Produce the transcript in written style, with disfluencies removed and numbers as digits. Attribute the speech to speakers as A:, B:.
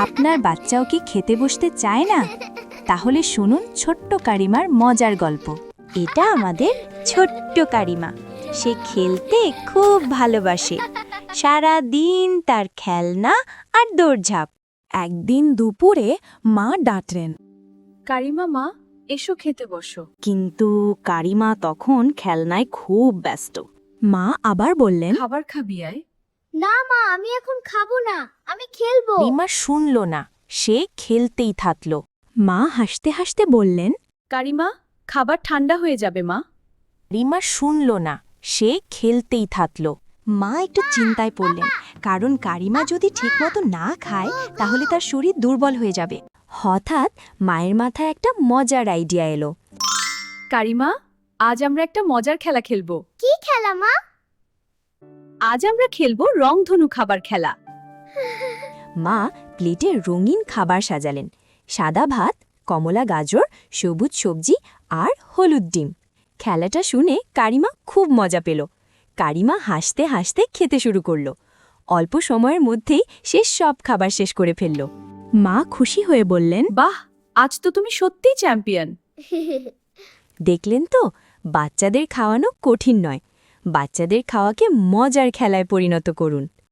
A: আপনার বাচ্চাও কি খেতে বসতে চায় না? তাহলে শুনুন ছোট্ট কারিমার মজার গল্প। এটা আমাদের ছোট্ট কারিমা। সে খেলতে খুব ভালোবাসে। সারা দিন তার খেলনা আর দৌড়ঝাঁপ। একদিন দুপুরে মা ডাঁটলেন,
B: কারিমা মা, এসো খেতে বসো।
A: কিন্তু কারিমা তখন খেলনায় খুব ব্যস্ত। মা আবার বললেন,
B: খাবার খাবি আয়।
C: না মা, আমি এখন খাবো না, আমি খেলবো।
A: রিমা শুনল না, সে খেলতেই থাকল। মা হাসতে হাসতে বললেন,
B: কারিমা, খাবার ঠান্ডা হয়ে যাবে মা।
A: রিমা শুনল না, সে খেলতেই থাকল। মা একটু চিন্তায় পড়লেন, কারণ কারিমা যদি ঠিকমতো না খায় তাহলে তার শরীর দুর্বল হয়ে যাবে। হঠাৎ মায়ের মাথায় একটা মজার আইডিয়া এলো।
B: কারিমা, আজ আমরা একটা মজার খেলা খেলবো।
C: কি খেলা মা?
B: আজ আমরা খেলবো রংধনু খাবার খেলা।
A: মা প্লেটে রঙিন খাবার সাজালেন, সাদা ভাত, কমলা গাজর, সবুজ সবজি আর হলুদ ডিম। খেলাটা শুনে কারিমা খুব মজা পেল। কারিমা হাসতে হাসতে খেতে শুরু করল। অল্প সময়ের মধ্যেই সে সব খাবার শেষ করে ফেলল। মা খুশি হয়ে বললেন,
B: বাহ, আজ তো তুমি সত্যিই চ্যাম্পিয়ন।
A: দেখলেন তো, বাচ্চাদের খাওয়ানো কঠিন নয়। বাচ্চাদের খাওয়াকে মজার খেলায় পরিণত করুন।